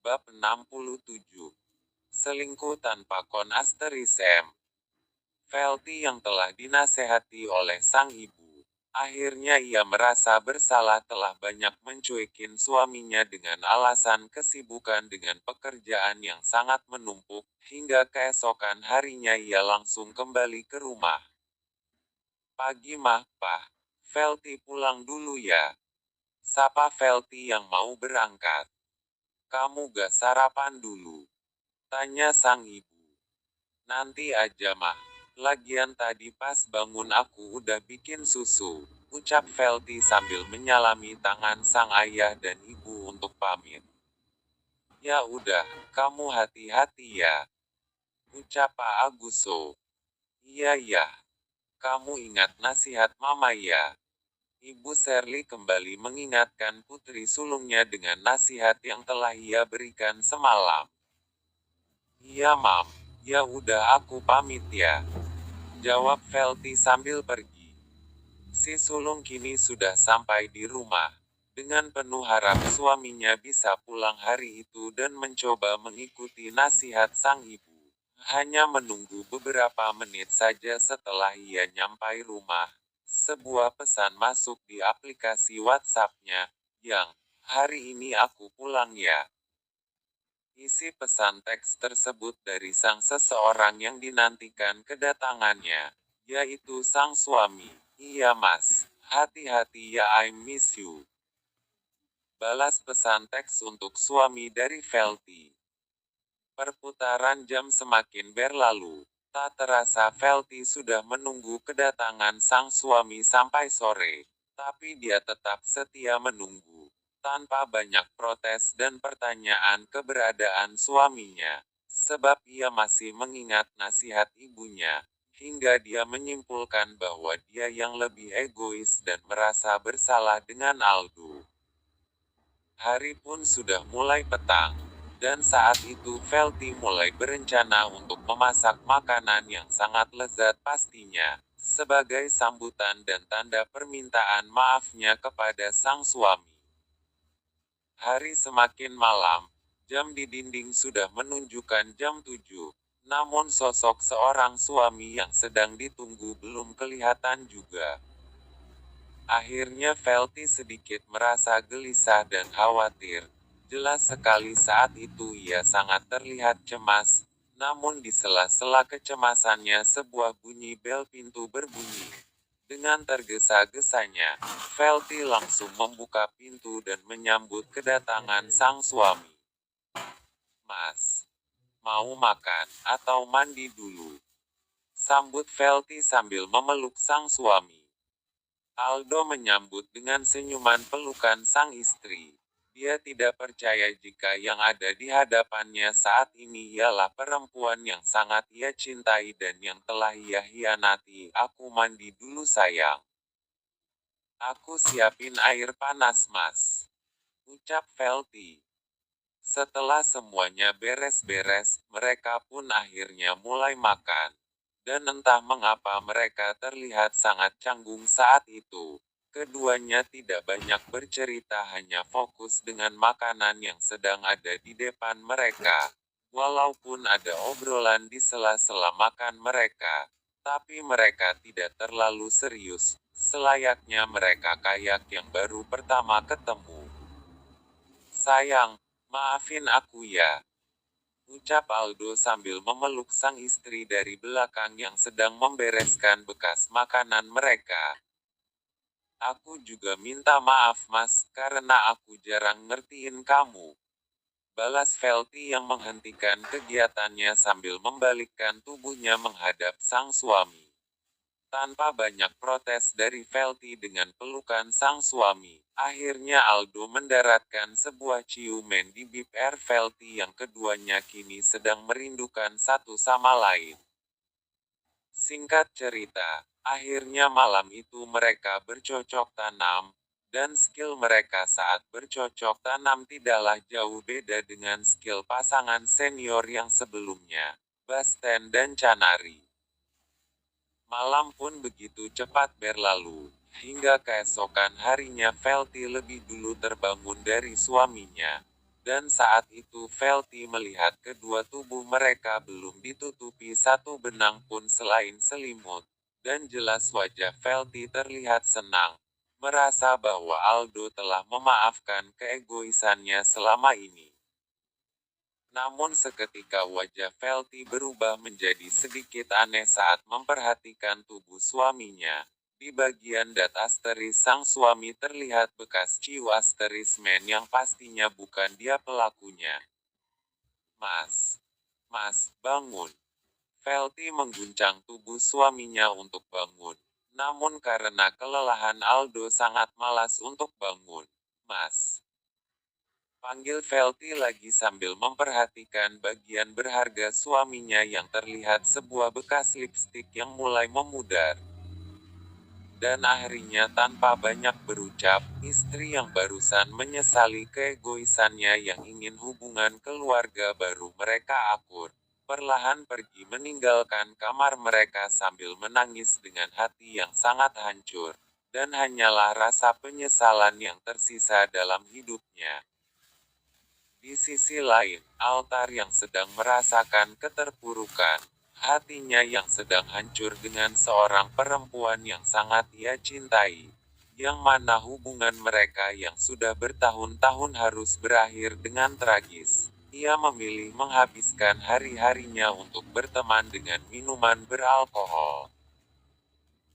Bab 67. Selingkuh tanpa kon *M. Velty yang telah dinasehati oleh sang ibu. Akhirnya ia merasa bersalah telah banyak mencuekin suaminya dengan alasan kesibukan dengan pekerjaan yang sangat menumpuk, hingga keesokan harinya ia langsung kembali ke rumah. Pagi mah, Pak. Velty pulang dulu ya. Sapa Velty yang mau berangkat. Kamu gak sarapan dulu? Tanya sang ibu. Nanti aja mah. Lagian tadi pas bangun aku udah bikin susu. Ucap Velty sambil menyalami tangan sang ayah dan ibu untuk pamit. Ya udah, kamu hati-hati ya. Ucap Pak Aguso. Iya ya. Kamu ingat nasihat mama ya. Ibu Shirley kembali mengingatkan putri sulungnya dengan nasihat yang telah ia berikan semalam. Iya mam, ya udah aku pamit ya. Jawab Velty sambil pergi. Si sulung kini sudah sampai di rumah. Dengan penuh harap suaminya bisa pulang hari itu dan mencoba mengikuti nasihat sang ibu. Hanya menunggu beberapa menit saja setelah ia nyampai rumah. Sebuah pesan masuk di aplikasi WhatsApp-nya, yang, "Hari ini aku pulang ya." Isi pesan teks tersebut dari sang seseorang yang dinantikan kedatangannya, yaitu sang suami. Iya mas, hati-hati ya, I miss you. Balas pesan teks untuk suami dari Velty. Perputaran jam semakin berlalu. Tak terasa Velty sudah menunggu kedatangan sang suami sampai sore. Tapi dia tetap setia menunggu. Tanpa banyak protes dan pertanyaan keberadaan suaminya. Sebab ia masih mengingat nasihat ibunya. Hingga dia menyimpulkan bahwa dia yang lebih egois dan merasa bersalah dengan Aldo. Hari pun sudah mulai petang. Dan saat itu Velty mulai berencana untuk memasak makanan yang sangat lezat pastinya, sebagai sambutan dan tanda permintaan maafnya kepada sang suami. Hari semakin malam, jam di dinding sudah menunjukkan jam 7, namun sosok seorang suami yang sedang ditunggu belum kelihatan juga. Akhirnya Velty sedikit merasa gelisah dan khawatir. Jelas sekali saat itu ia sangat terlihat cemas, namun di sela-sela kecemasannya sebuah bunyi bel pintu berbunyi. Dengan tergesa-gesanya, Velty langsung membuka pintu dan menyambut kedatangan sang suami. Mas, mau makan atau mandi dulu? Sambut Velty sambil memeluk sang suami. Aldo menyambut dengan senyuman pelukan sang istri. Dia tidak percaya jika yang ada di hadapannya saat ini ialah perempuan yang sangat ia cintai dan yang telah ia hianati. Aku mandi dulu sayang. Aku siapin air panas mas. Ucap Velty. Setelah semuanya beres-beres, mereka pun akhirnya mulai makan. Dan entah mengapa mereka terlihat sangat canggung saat itu. Keduanya tidak banyak bercerita, hanya fokus dengan makanan yang sedang ada di depan mereka. Walaupun ada obrolan di sela-sela makan mereka, tapi mereka tidak terlalu serius, selayaknya mereka kayak yang baru pertama ketemu. Sayang, maafin aku ya. Ucap Aldo sambil memeluk sang istri dari belakang yang sedang membereskan bekas makanan mereka. Aku juga minta maaf mas, karena aku jarang ngertiin kamu. Balas Velty yang menghentikan kegiatannya sambil membalikkan tubuhnya menghadap sang suami. Tanpa banyak protes dari Velty dengan pelukan sang suami, akhirnya Aldo mendaratkan sebuah ciuman di bibir Velty yang keduanya kini sedang merindukan satu sama lain. Singkat cerita, akhirnya malam itu mereka bercocok tanam, dan skill mereka saat bercocok tanam tidaklah jauh beda dengan skill pasangan senior yang sebelumnya, Basten dan Canary. Malam pun begitu cepat berlalu, hingga keesokan harinya Velty lebih dulu terbangun dari suaminya. Dan saat itu Velti melihat kedua tubuh mereka belum ditutupi satu benang pun selain selimut, dan jelas wajah Velti terlihat senang, merasa bahwa Aldo telah memaafkan keegoisannya selama ini. Namun seketika wajah Velti berubah menjadi sedikit aneh saat memperhatikan tubuh suaminya. Di bagian dada asteris sang suami terlihat bekas ciu asteris men yang pastinya bukan dia pelakunya. Mas, bangun. Velti mengguncang tubuh suaminya untuk bangun. Namun karena kelelahan Aldo sangat malas untuk bangun. Mas, panggil Velti lagi sambil memperhatikan bagian berharga suaminya yang terlihat sebuah bekas lipstik yang mulai memudar. Dan akhirnya tanpa banyak berucap, istri yang barusan menyesali keegoisannya yang ingin hubungan keluarga baru mereka akur, perlahan pergi meninggalkan kamar mereka sambil menangis dengan hati yang sangat hancur, dan hanyalah rasa penyesalan yang tersisa dalam hidupnya. Di sisi lain, Altar yang sedang merasakan keterpurukan, hatinya yang sedang hancur dengan seorang perempuan yang sangat ia cintai, yang mana hubungan mereka yang sudah bertahun-tahun harus berakhir dengan tragis. Ia memilih menghabiskan hari-harinya untuk berteman dengan minuman beralkohol.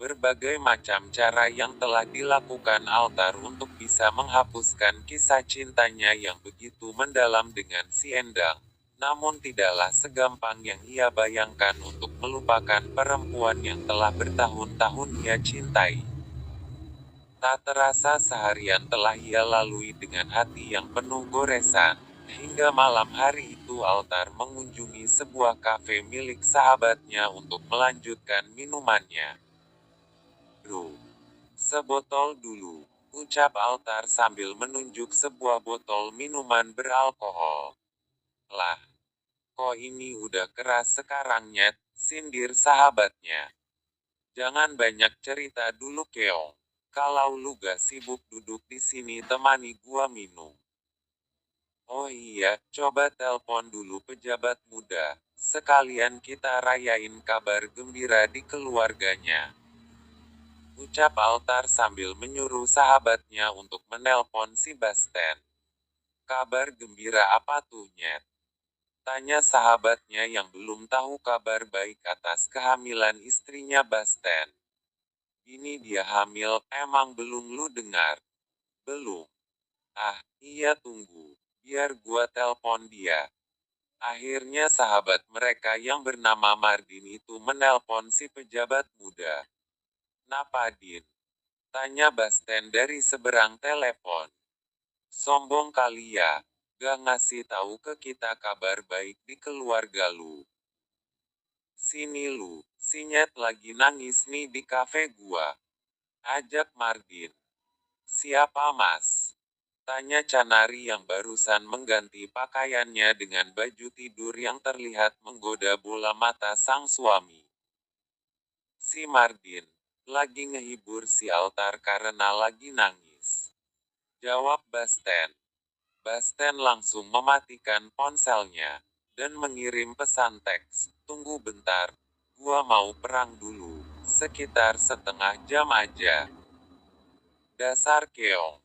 Berbagai macam cara yang telah dilakukan Altar untuk bisa menghapuskan kisah cintanya yang begitu mendalam dengan si Endang, namun tidaklah segampang yang ia bayangkan untuk melupakan perempuan yang telah bertahun-tahun ia cintai. Tak terasa seharian telah ia lalui dengan hati yang penuh goresan, hingga malam hari itu Altar mengunjungi sebuah kafe milik sahabatnya untuk melanjutkan minumannya. Bro, sebotol dulu, ucap Altar sambil menunjuk sebuah botol minuman beralkohol. Lah, kok ini udah keras sekarang nyet, sindir sahabatnya. Jangan banyak cerita dulu keong. Kalau lu gak sibuk duduk di sini temani gua minum. Oh iya, coba telpon dulu pejabat muda, sekalian kita rayain kabar gembira di keluarganya. Ucap Altar sambil menyuruh sahabatnya untuk menelpon si Basten. Kabar gembira apa tuh nyet? Tanya sahabatnya yang belum tahu kabar baik atas kehamilan istrinya Basten. Ini dia hamil, emang belum lu dengar? Belum. Ah, iya tunggu, biar gua telpon dia. Akhirnya sahabat mereka yang bernama Mardin itu menelpon si pejabat muda. Napa Din? Tanya Basten dari seberang telepon. Sombong kali ya, gak ngasih tahu ke kita kabar baik di keluarga lu. Sini lu, si Nyet lagi nangis nih di kafe gua. Ajak Mardin. Siapa mas? Tanya Canari yang barusan mengganti pakaiannya dengan baju tidur yang terlihat menggoda bola mata sang suami. Si Mardin lagi ngehibur si Altar karena lagi nangis. Jawab Basten. Basten langsung mematikan ponselnya dan mengirim pesan teks. Tunggu bentar, gua mau perang dulu, sekitar setengah jam aja. Dasar keong.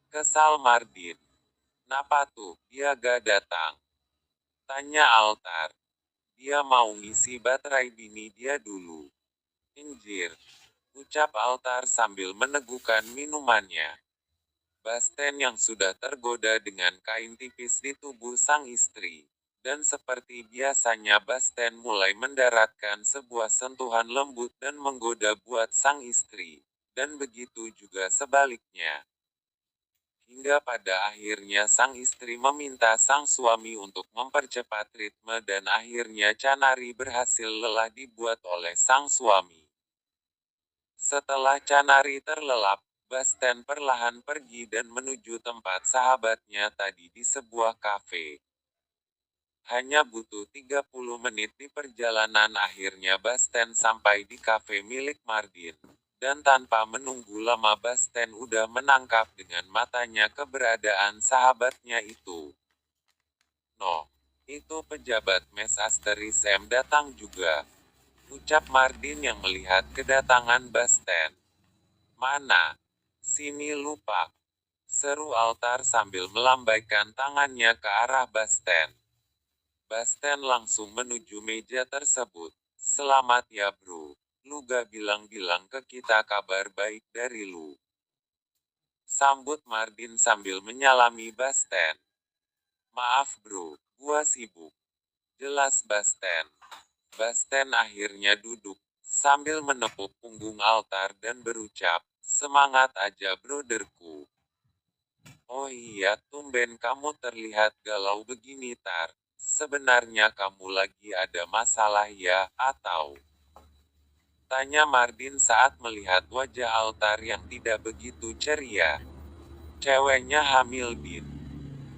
Kesal Mardin. Napa tuh, dia gak datang? Tanya Altar. Dia mau ngisi baterai bini dia dulu. Injir. Ucap Altar sambil meneguhkan minumannya. Basten yang sudah tergoda dengan kain tipis di tubuh sang istri. Dan seperti biasanya Basten mulai mendaratkan sebuah sentuhan lembut dan menggoda buat sang istri. Dan begitu juga sebaliknya. Hingga pada akhirnya sang istri meminta sang suami untuk mempercepat ritme dan akhirnya Canari berhasil lelah dibuat oleh sang suami. Setelah Canari terlelap, Basten perlahan pergi dan menuju tempat sahabatnya tadi di sebuah kafe. Hanya butuh 30 menit di perjalanan akhirnya Basten sampai di kafe milik Mardin. Dan tanpa menunggu lama Basten udah menangkap dengan matanya keberadaan sahabatnya itu. No, itu pejabat Mes Asteris M datang juga. Ucap Mardin yang melihat kedatangan Basten. Mana? Sini lupa. Seru Altar sambil melambaikan tangannya ke arah Basten. Basten langsung menuju meja tersebut. Selamat ya bro. Lu gak bilang-bilang ke kita kabar baik dari lu. Sambut Mardin sambil menyalami Basten. Maaf bro, gua sibuk. Jelas Basten. Basten akhirnya duduk, sambil menepuk punggung Altar dan berucap, semangat aja broderku. Oh iya, tumben kamu terlihat galau begini Tar. Sebenarnya kamu lagi ada masalah ya, atau? Tanya Mardin saat melihat wajah Altar yang tidak begitu ceria. Ceweknya hamil Din.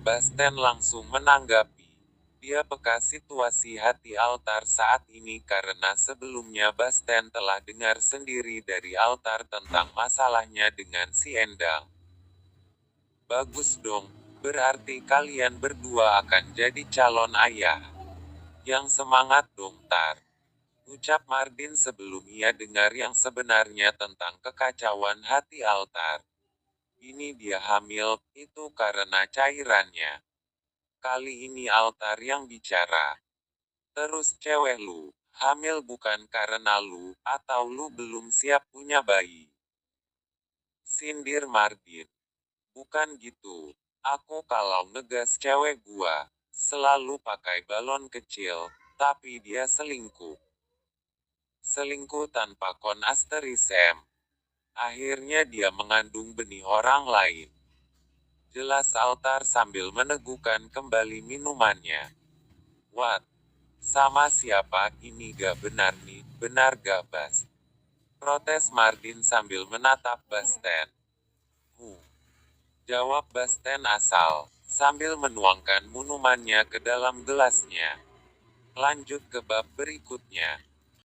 Basten langsung menanggapi. Dia peka situasi hati Altar saat ini karena sebelumnya Basten telah dengar sendiri dari Altar tentang masalahnya dengan si Endang. Bagus dong, berarti kalian berdua akan jadi calon ayah. Yang semangat dong Tar. Ucap Mardin sebelum ia dengar yang sebenarnya tentang kekacauan hati Altar. Ini dia hamil, itu karena cairannya. Kali ini Altar yang bicara. Terus cewek lu, hamil bukan karena lu, atau lu belum siap punya bayi? Sindir Mardin. Bukan gitu. Aku kalau ngegas cewek gua, selalu pakai balon kecil, tapi dia selingkuh. Selingkuh tanpa kon asteris M. Akhirnya dia mengandung benih orang lain. Jelas Altar sambil meneguhkan kembali minumannya. What? Sama siapa ini gak benar nih, benar gak Bas? Protes Mardin sambil menatap Basten. Jawab Basten asal, sambil menuangkan minumannya ke dalam gelasnya. Lanjut ke bab berikutnya.